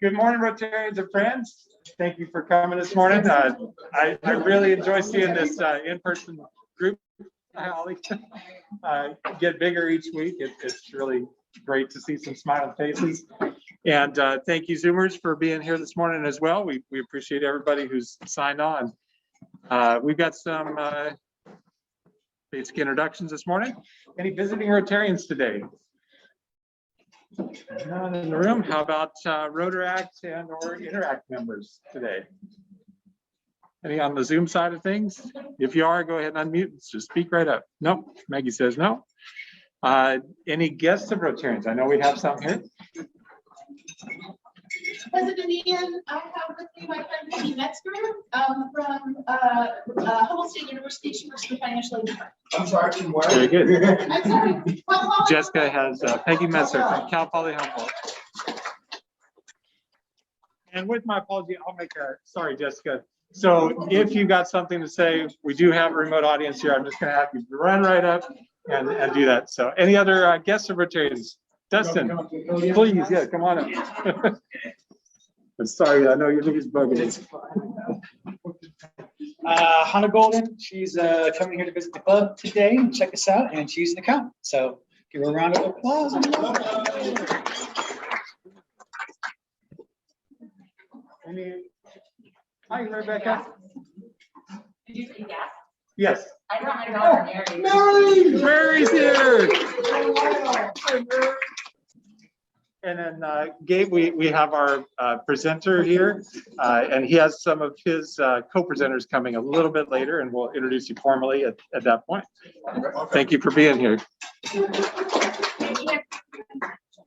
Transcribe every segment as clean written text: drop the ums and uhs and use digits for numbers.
Good morning, Rotarians and friends. Thank you for coming this morning. I really enjoy seeing this in-person group. Holly, get bigger each week. It's really great to see some smiling faces. And thank you, Zoomers, for being here this morning as well. We appreciate everybody who's signed on. We've got some basic introductions this morning. Any visiting Rotarians today? None in the room. How about Rotaract and or Interact members today? Any on the Zoom side of things? If you are, go ahead and unmute. Just speak right up. No, Maggie says no. Any guests of Rotarians? I know we have some here. President Ian, I have with me my friend Maggie Metzger from Humboldt State University. She works for financial aid. I'm sorry, from where? Very good. I'm sorry. Jessica has Peggy Metzger from Cal Poly Humboldt. And with my apology, I'll make a, sorry, Jessica. So if you got something to say, we do have a remote audience here. I'm just going to have you run right up and do that. So any other guests of Rotarians? Dustin, please, yeah, come on up. I'm sorry, I know your biggest bug is. Hannah Golden, she's coming here to visit the club today and check us out, and she's an accountant. So give her a round of applause. Hi, Rebecca. Did you say yes? Yes. I brought my daughter, Mary. Mary's here. And then Gabe, we have our presenter here, and he has some of his co-presenters coming a little bit later, and we'll introduce you formally at that point. Thank you for being here.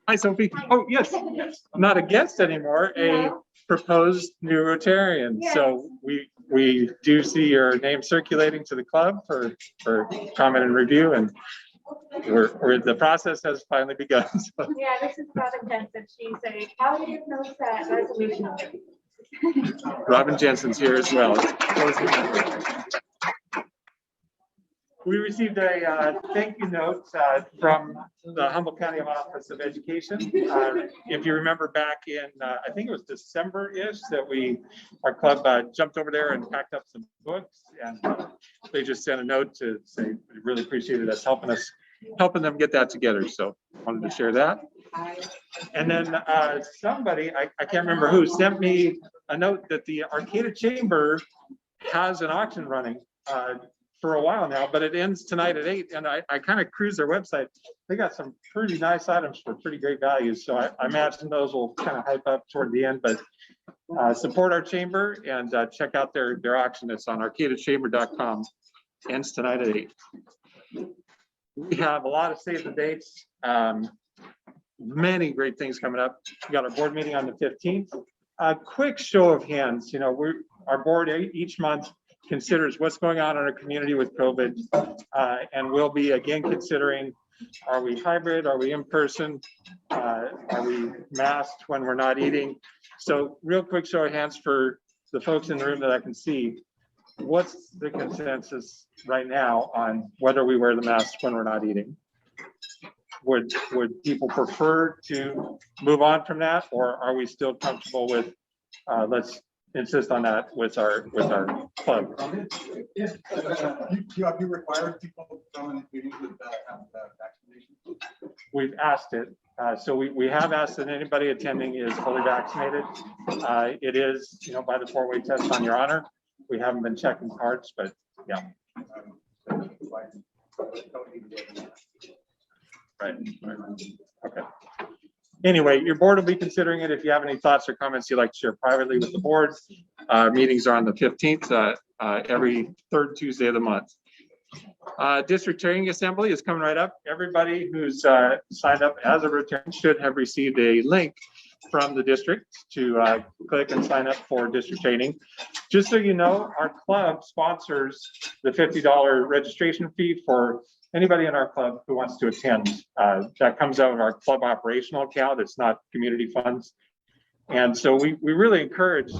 Hi, Sophie. Oh, yes. Not a guest anymore, a proposed new Rotarian. So we do see your name circulating to the club for comment and review, and the process has finally begun. So. Yeah, this is Robyn Jensen. She's a palliative notes resolution. Robyn Jensen's here as well. We received a thank you note from the Humboldt County Office of Education. If you remember back in, I think it was December-ish, that our club jumped over there and packed up some books, and they just sent a note to say we really appreciated us helping them get that together. So wanted to share that. And then somebody, I can't remember who, sent me a note that the Arcata Chamber has an auction running for a while now, but it ends tonight at 8. And I kind of cruised their website. They got some pretty nice items for pretty great values. So I imagine those will kind of hype up toward the end, but support our chamber and check out their auction. It's on arcatachamber.com. Ends tonight at 8. We have a lot of save the dates, many great things coming up. We got our board meeting on the 15th. A quick show of hands, our board each month considers what's going on in our community with COVID, and we'll be again considering, are we hybrid, are we in person, are we masked when we're not eating? So real quick show of hands for the folks in the room that I can see. What's the consensus right now on whether we wear the mask when we're not eating? Would people prefer to move on from that, or are we still comfortable with let's insist on that with our club? Have you required people from meetings with vaccination? We've asked it. So we have asked that anybody attending is fully vaccinated. It is, by the 4-way test on your honor. We haven't been checking cards, but yeah. Right. Okay. Anyway, your board will be considering it. If you have any thoughts or comments you'd like to share privately with the board, meetings are on the 15th, every third Tuesday of the month. District Training Assembly is coming right up. Everybody who's signed up as a Rotarian should have received a link from the district to click and sign up for district training. Just so you know, our club sponsors the $50 registration fee for anybody in our club who wants to attend. That comes out of our club operational account. It's not community funds. And so we really encourage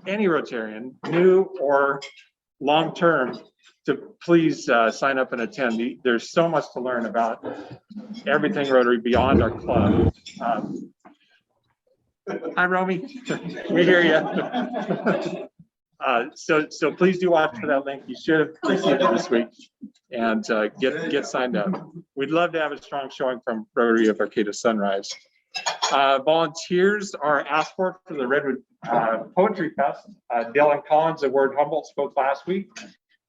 any Rotarian, new or long-term, to please sign up and attend. There's so much to learn about everything Rotary beyond our club. Hi, Romy. We hear you. So please do watch for that link. You should have received it this week, and get signed up. We'd love to have a strong showing from Rotary of Arcata Sunrise. Volunteers are asked for the Redwood Poetry Fest. Dylan Collins of Word Humboldt spoke last week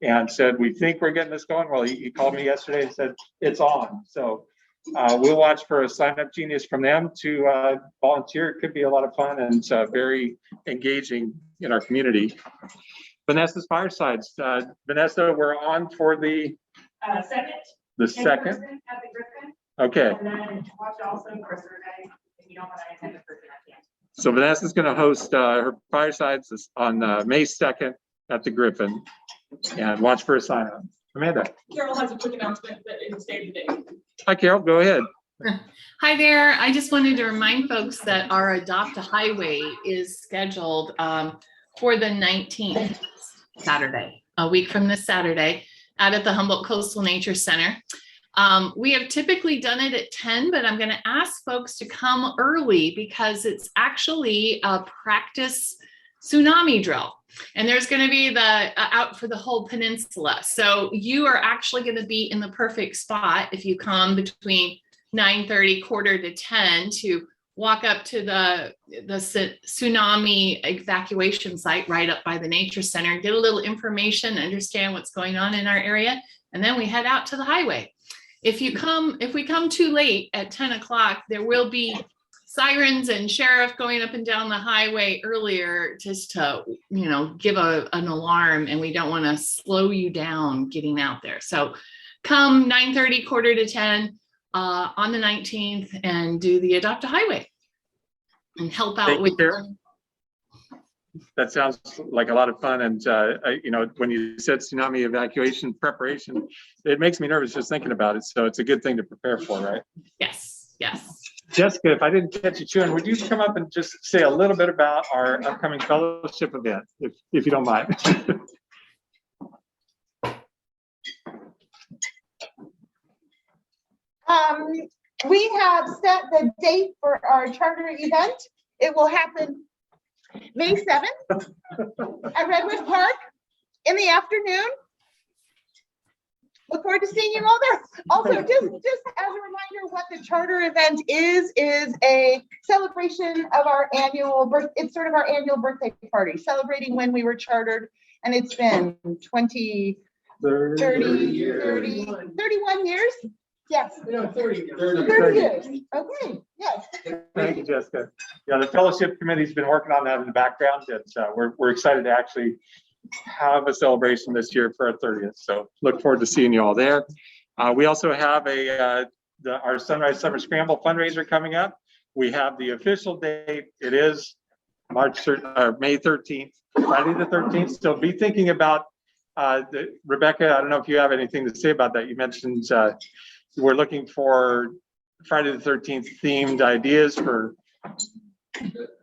and said, we think we're getting this going. Well, he called me yesterday and said it's on. So we'll watch for a sign-up genius from them to volunteer. It could be a lot of fun and very engaging in our community. Vanessa's Firesides. Vanessa, we're on for the Second. the second. At the Griffin. Okay. And then watch also for survey. If you don't want to attend the person, I can't. So Vanessa's going to host her Firesides on May 2nd at the Griffin, and watch for a sign-up. Amanda. Carol has a quick announcement that is stated today. Hi, Carol. Go ahead. Hi there. I just wanted to remind folks that our Adopt a Highway is scheduled for the 19th, Saturday, a week from this Saturday, out at the Humboldt Coastal Nature Center. We have typically done it at 10, but I'm going to ask folks to come early because it's actually a practice tsunami drill. And there's going to be the out for the whole peninsula. So you are actually going to be in the perfect spot if you come between 9:30, quarter to 10 to walk up to the tsunami evacuation site right up by the nature center, get a little information, understand what's going on in our area, and then we head out to the highway. If we come too late at 10 o'clock, there will be sirens and sheriff going up and down the highway earlier just to, give an alarm, and we don't want to slow you down getting out there. So come 9:30, quarter to 10 on the 19th and do the Adopt a Highway and help out with. That sounds like a lot of fun. And, when you said tsunami evacuation preparation, it makes me nervous just thinking about it. So it's a good thing to prepare for, right? Yes, yes. Jessica, if I didn't catch you chewing, would you come up and just say a little bit about our upcoming fellowship event, if you don't mind? We have set the date for our charter event. It will happen May 7th at Redwood Park in the afternoon. Look forward to seeing you all there. Also, just as a reminder, what the charter event is a celebration of our annual birth. It's sort of our annual birthday party, celebrating when we were chartered, and it's been 20, 30, 31 years. Yes. 30 years. Okay. Yes. Thank you, Jessica. Yeah, the fellowship committee's been working on that in the background, and we're excited to actually have a celebration this year for our 30th. So look forward to seeing you all there. We also have our Sunrise Summer Scramble fundraiser coming up. We have the official date. It is May 13th, Friday the 13th. So be thinking about Rebecca. I don't know if you have anything to say about that. You mentioned we're looking for Friday the 13th themed ideas for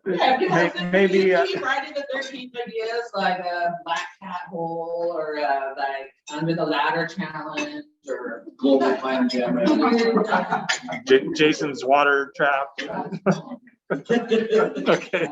maybe Friday the 13th ideas like a black cat hole or like under the ladder challenge or global climate jam. Jason's water trap. Okay.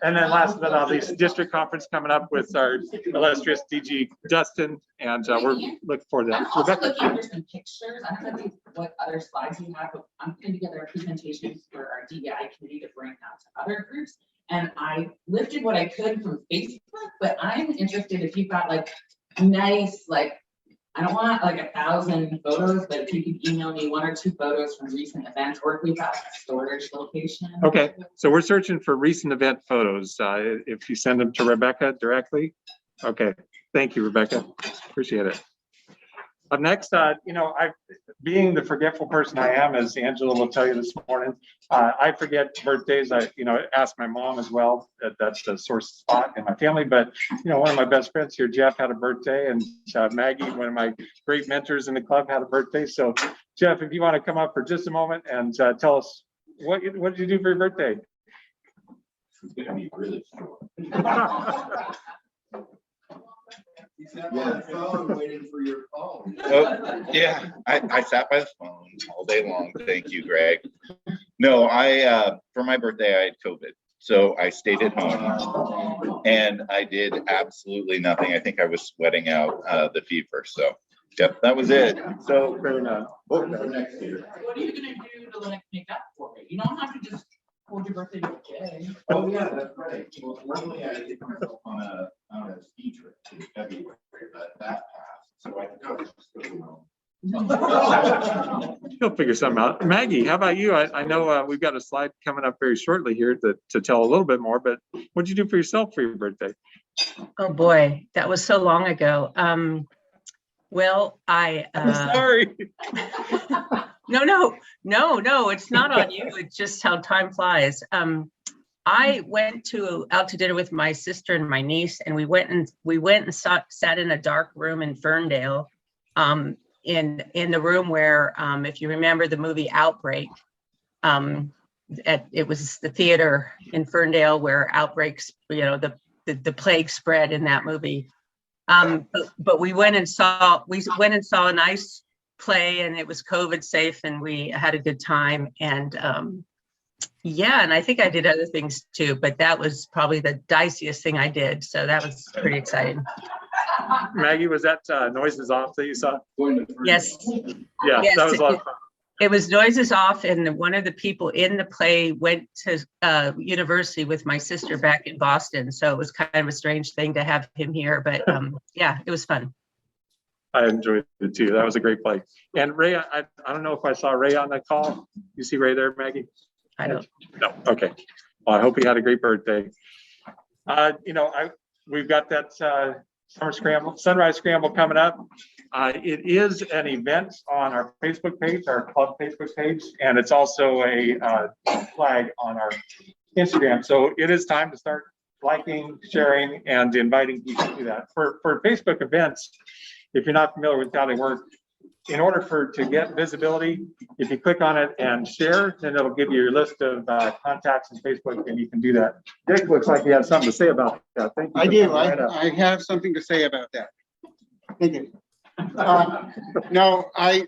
And then last but not least, district conference coming up with our illustrious DG Dustin, and we're looking forward to that. I'm also looking for some pictures. I don't know what other slides you have, but I'm putting together a presentation for our DEI committee to bring out to other groups. And I lifted what I could from Facebook, but I'm interested if you've got like nice, I don't want like 1,000 photos, but if you could email me 1 or 2 photos from recent events, or if we've got a storage location. Okay, so we're searching for recent event photos. If you send them to Rebecca directly. Okay, thank you, Rebecca. Appreciate it. Up next, being the forgetful person I am, as Angela will tell you this morning, I forget birthdays. I ask my mom as well. That's the sore spot in my family. But one of my best friends here, Jeff, had a birthday, and Maggie, one of my great mentors in the club, had a birthday. So, Jeff, if you want to come up for just a moment and tell us what did you do for your birthday? It's gonna be really short. He sat by the phone waiting for your phone. Oh, yeah, I sat by the phone all day long. Thank you, Greg. No, for my birthday, I had COVID. So I stayed at home and I did absolutely nothing. I think I was sweating out the fever. So, yep, that was it. So, Fair enough. for next year. What are you gonna do to like make up for it? You don't have to just hold your birthday today. Oh, yeah, that's right. Well, luckily I did myself on a ski trip to February, but that passed. So I think I was just going home. You'll figure something out. Maggie, how about you? I know we've got a slide coming up very shortly here to tell a little bit more, but what'd you do for yourself for your birthday? Oh, boy, that was so long ago. Well, I'm sorry. No, it's not on you. It's just how time flies. I went out to dinner with my sister and my niece, and we went and sat in a dark room in Ferndale, in the room where, if you remember the movie Outbreak, it was the theater in Ferndale where outbreaks, the plague spread in that movie. But we went and saw a nice play, and it was COVID safe, and we had a good time. And and I think I did other things too, but that was probably the diciest thing I did. So that was pretty exciting. Maggie, was that Noises Off that you saw? Yes. Yeah, Yes, that was a lot of fun. It was Noises Off, and one of the people in the play went to university with my sister back in Boston. So it was kind of a strange thing to have him here, but it was fun. I enjoyed it too. That was a great play. And Ray, I don't know if I saw Ray on the call. You see Ray there, Maggie? I don't. No. Okay. Well, I hope he had a great birthday. We've got that Sunrise Scramble coming up. It is an event on our Facebook page, our club Facebook page, and it's also a flag on our Instagram. So it is time to start liking, sharing, and inviting people to that. For Facebook events, if you're not familiar with how they work, in order to get visibility, if you click on it and share, then it'll give you your list of contacts in Facebook, and you can do that. Dick looks like he has something to say about that. Thank you. I do. Right up. I have something to say about that. Thank you. No, I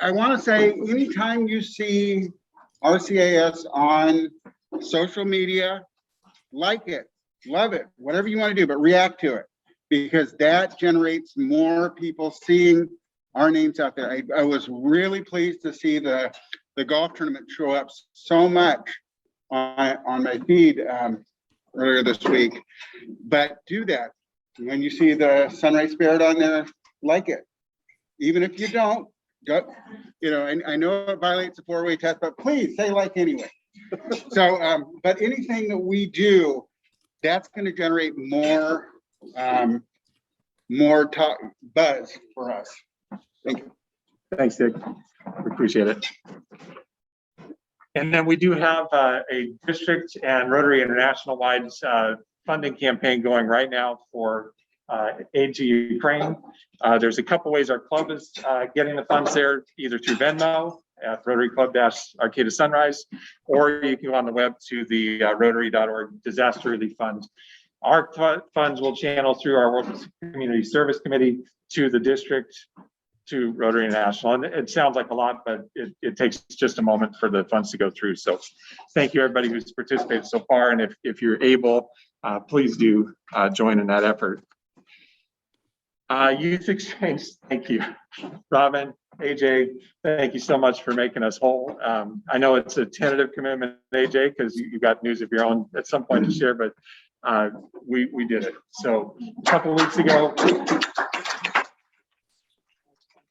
want to say, anytime you see RCAS on social media, like it, love it, whatever you want to do, but react to it, because that generates more people seeing our names out there. I was really pleased to see the golf tournament show up so much on my feed earlier this week. But do that. When you see the Sunrise Spirit on there, like it. Even if you don't, go, I know it violates the 4-way test, but please say like anyway. So, but anything that we do, that's going to generate more talk buzz for us. Thank you. Thanks, Dick. We appreciate it. And then we do have a district and Rotary International wide funding campaign going right now for aid to Ukraine. There's a couple ways our club is getting the funds there, either through Venmo at Rotary Club-Arcata Sunrise, or you can go on the web to the Rotary.org Disaster Relief Fund. Our funds will channel through our World Community Service Committee to the district, to Rotary International. And it sounds like a lot, but it takes just a moment for the funds to go through. So thank you, everybody who's participated so far. And if you're able, please do join in that effort. Youth Exchange, thank you. Robyn, AJ, thank you so much for making us whole. I know it's a tentative commitment, AJ, because you got news of your own at some point to share, but we did it. So a couple of weeks ago,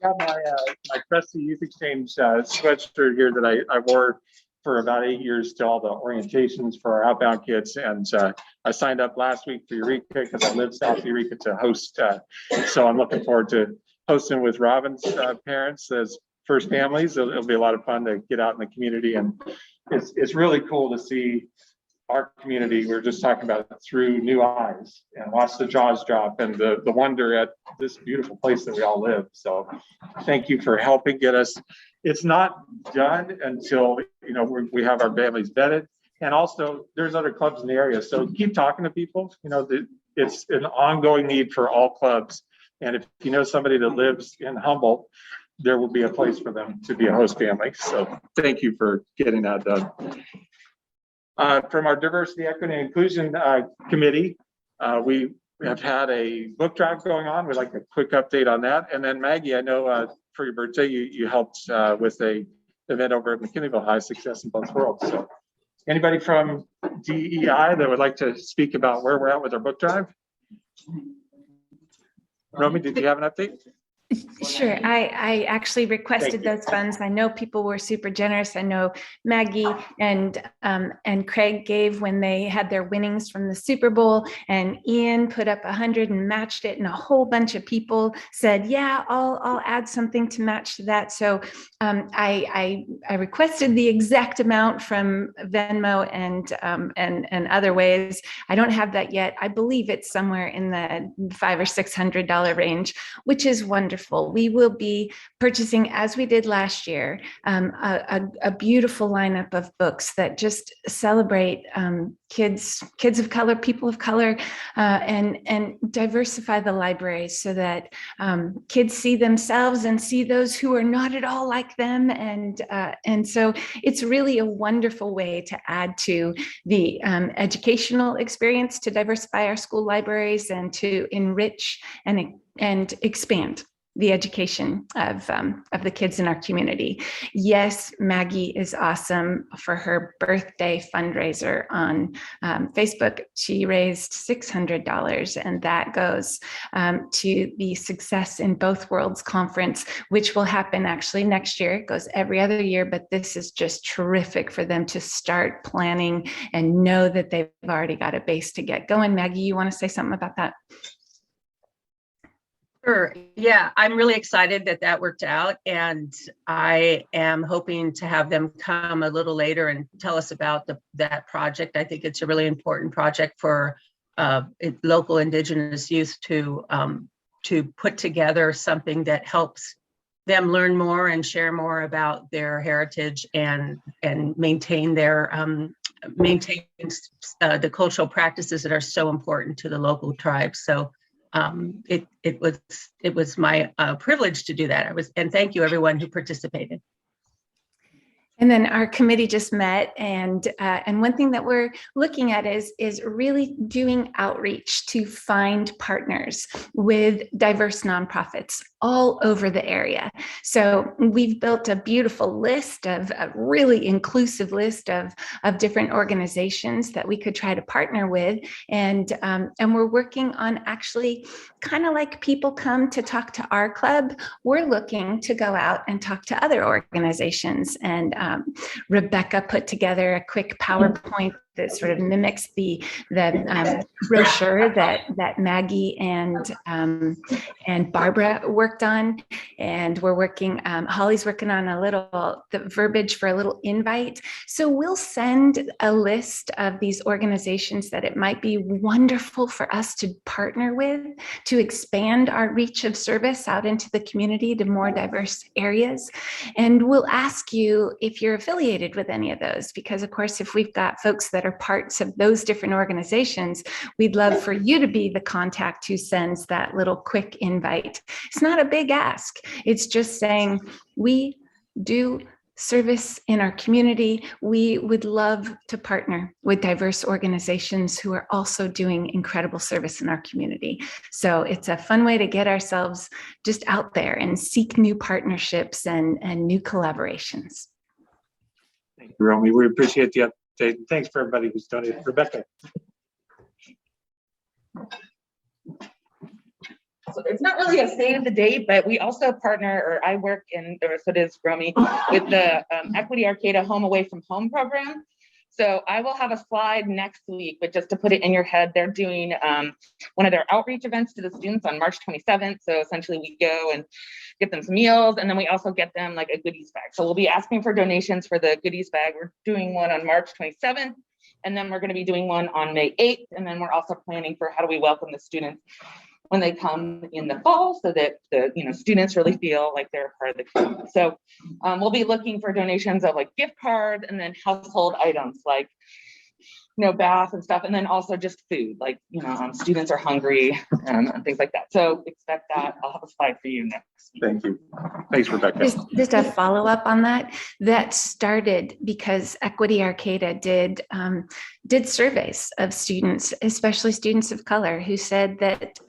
got my trusty Youth Exchange sweatshirt here that I wore for about 8 years to all the orientations for our outbound kids. And I signed up last week for Eureka because I live south of Eureka to host. So I'm looking forward to hosting with Robyn's parents as first families. It'll be a lot of fun to get out in the community. And it's really cool to see our community. We're just talking about it through new eyes and watch the jaws drop and the wonder at this beautiful place that we all live. So thank you for helping get us. It's not done until, we have our families vetted. And also there's other clubs in the area. So keep talking to people, it's an ongoing need for all clubs. And if you know somebody that lives in Humboldt, there will be a place for them to be a host family. So thank you for getting that done. From our Diversity, Equity, and Inclusion Committee, we have had a book drive going on. We'd like a quick update on that. And then Maggie, I know for your birthday, you helped with a event over at McKinneyville High, Success in Both Worlds. So anybody from DEI that would like to speak about where we're at with our book drive? Romy, did you have an update? Sure. I actually requested those funds. I know people were super generous. I know Maggie and Craig gave when they had their winnings from the Super Bowl, and Ian put up 100 and matched it, and a whole bunch of people said, yeah, I'll add something to match to that. So I requested the exact amount from Venmo and other ways. I don't have that yet. I believe it's somewhere in the $500 or $600 range, which is wonderful. We will be purchasing, as we did last year, a beautiful lineup of books that just celebrate kids of color, people of color, and diversify the libraries so that kids see themselves and see those who are not at all like them. And so it's really a wonderful way to add to the educational experience, to diversify our school libraries and to enrich and expand the education of the kids in our community. Yes, Maggie is awesome. For her birthday fundraiser on Facebook, she raised $600, and that goes to the Success in Both Worlds conference, which will happen actually next year. It goes every other year, but this is just terrific for them to start planning and know that they've already got a base to get going. Maggie, you want to say something about that? Sure. Yeah, I'm really excited that worked out, and I am hoping to have them come a little later and tell us about that project. I think it's a really important project for local Indigenous youth to put together something that helps them learn more and share more about their heritage and maintain their the cultural practices that are so important to the local tribes. So it was my privilege to do that. And thank you everyone who participated. And then our committee just met, and one thing that we're looking at is really doing outreach to find partners with diverse nonprofits all over the area. So we've built a beautiful list of a really inclusive list of different organizations that we could try to partner with, and we're working on actually kind of like people come to talk to our club. We're looking to go out and talk to other organizations, and Rebecca put together a quick PowerPoint that sort of mimics the brochure that Maggie and Barbara worked on, and we're working. Holly's working on the verbiage for a little invite. So we'll send a list of these organizations that it might be wonderful for us to partner with to expand our reach of service out into the community to more diverse areas, and we'll ask you if you're affiliated with any of those, because of course, if we've got folks that are parts of those different organizations, we'd love for you to be the contact who sends that little quick invite. It's not a big ask. It's just saying, we do service in our community. We would love to partner with diverse organizations who are also doing incredible service in our community. So it's a fun way to get ourselves just out there and seek new partnerships and new collaborations. Thank you, Romy. We appreciate the update. Thanks for everybody who's donated. Rebecca. So it's not really a state of the date, but we also partner, or I work in, or so does Romy, with the Equity Arcata Home Away from Home program. So I will have a slide next week, but just to put it in your head, they're doing one of their outreach events to the students on March 27th. So essentially we go and get them some meals, and then we also get them like a goodies bag. So we'll be asking for donations for the goodies bag. We're doing one on March 27th, and then we're going to be doing one on May 8th. And then we're also planning for how do we welcome the students when they come in the fall, so that the students really feel like they're part of the community. So we'll be looking for donations of like gift cards, and then household items like bath and stuff. And then also just food, like, students are hungry and things like that. So expect that. I'll have a slide for you next. Thank you. Thanks, Rebecca. Just a follow-up on that. That started because Equity Arcata did surveys of students, especially students of color, who said that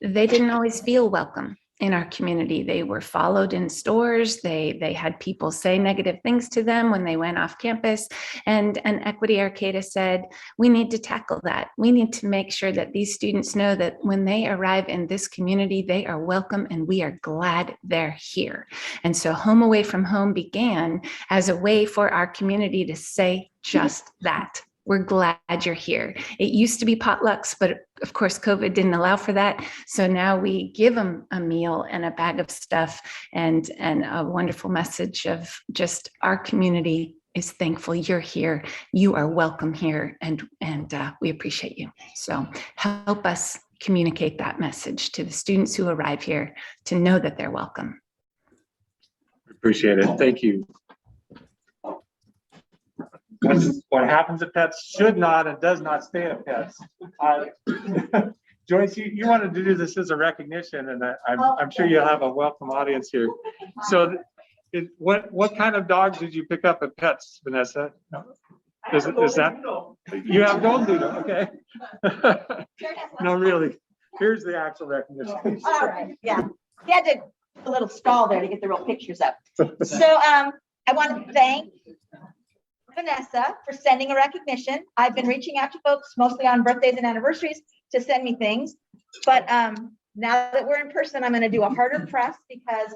they didn't always feel welcome in our community. They were followed in stores. They had people say negative things to them when they went off campus. And Equity Arcata said, we need to tackle that. We need to make sure that these students know that when they arrive in this community, they are welcome and we are glad they're here. And so Home Away from Home began as a way for our community to say just that. We're glad you're here. It used to be potlucks, but of course, COVID didn't allow for that. So now we give them a meal and a bag of stuff and a wonderful message of just our community is thankful you're here. You are welcome here, and we appreciate you. So help us communicate that message to the students who arrive here to know that they're welcome. Appreciate it. Thank you. What happens at Pets should not and does not stay at Pets. Joyce, you wanted to do this as a recognition, and I'm sure you'll have a welcome audience here. So what kind of dogs did you pick up at Pets, Vanessa? Is that, you have Golden Doodle, okay. No, really, here's the actual recognition. All right, yeah. He had to a little stall there to get the real pictures up. So I want to thank Vanessa for sending a recognition. I've been reaching out to folks mostly on birthdays and anniversaries to send me things, but now that we're in person, I'm going to do a harder press because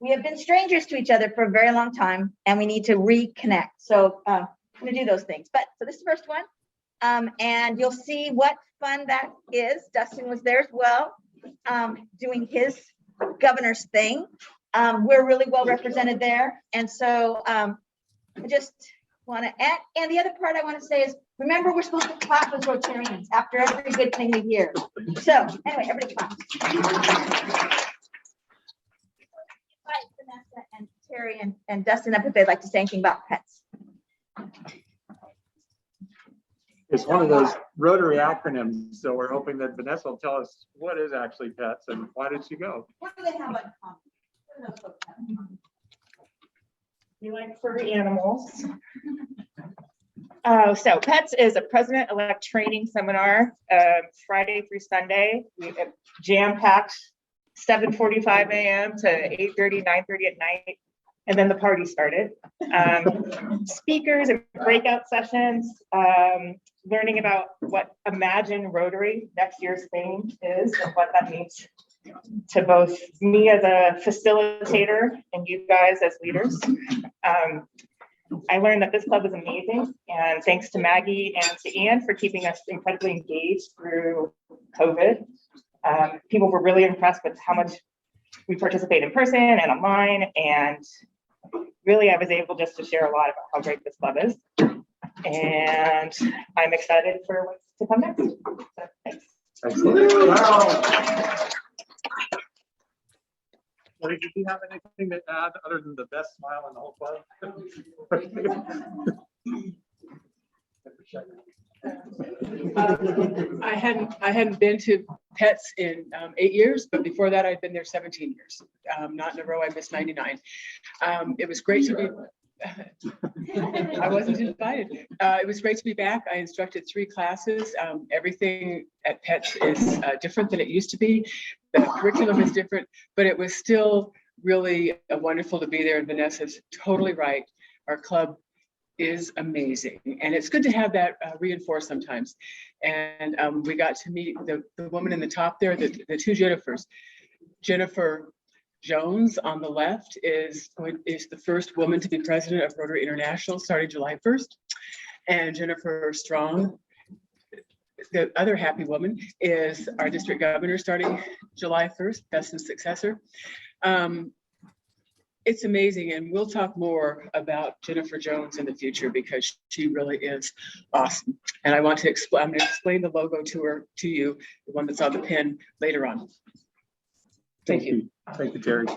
we have been strangers to each other for a very long time and we need to reconnect. So I'm going to do those things. But so this is the first one, and you'll see what fun that is. Dustin was there as well, doing his governor's thing. We're really well represented there, and so I just want to add, and the other part I want to say is, remember, we're supposed to clap as Rotarians after every good thing we hear. So anyway, everybody clap. Vanessa and Terri and Dustin up if they'd like to say anything about Pets. It's one of those Rotary acronyms, so we're hoping that Vanessa will tell us what is actually Pets and why did she go? What do they have in common? What do those folks have? You like furry animals. So Pets is a President-Elect training seminar, Friday through Sunday. We have jam-packed 7:45 a.m. to 8:30, 9:30 at night. And then the party started. Speakers and breakout sessions, learning about what Imagine Rotary, next year's theme is, and what that means to both me as a facilitator and you guys as leaders. I learned that this club is amazing, and thanks to Maggie and to Ian for keeping us incredibly engaged through COVID. People were really impressed with how much we participate in person and online, and really I was able just to share a lot about how great this club is. And I'm excited for what's to come next. So, thanks. Excellent. Wow. Did you have anything to add other than the best smile in the whole club? I hadn't been to Pets in 8 years, but before that I'd been there 17 years. Not in a row. I missed 99. It was great to be. I wasn't invited. It was great to be back. I instructed 3 classes. Everything at Pets is different than it used to be. The curriculum is different, but it was still really wonderful to be there. And Vanessa's totally right. Our club is amazing, and it's good to have that reinforced sometimes. And we got to meet the woman in the top there, the 2 Jennifers. Jennifer Jones on the left is the first woman to be president of Rotary International starting July 1st. And Jennifer Strong, the other happy woman, is our district governor starting July 1st, Dustin's successor. It's amazing, and we'll talk more about Jennifer Jones in the future because she really is awesome. And I want to explain. I'm going to explain the logo to you, the one that's on the pin later on. Thank you. Thank you, Terri.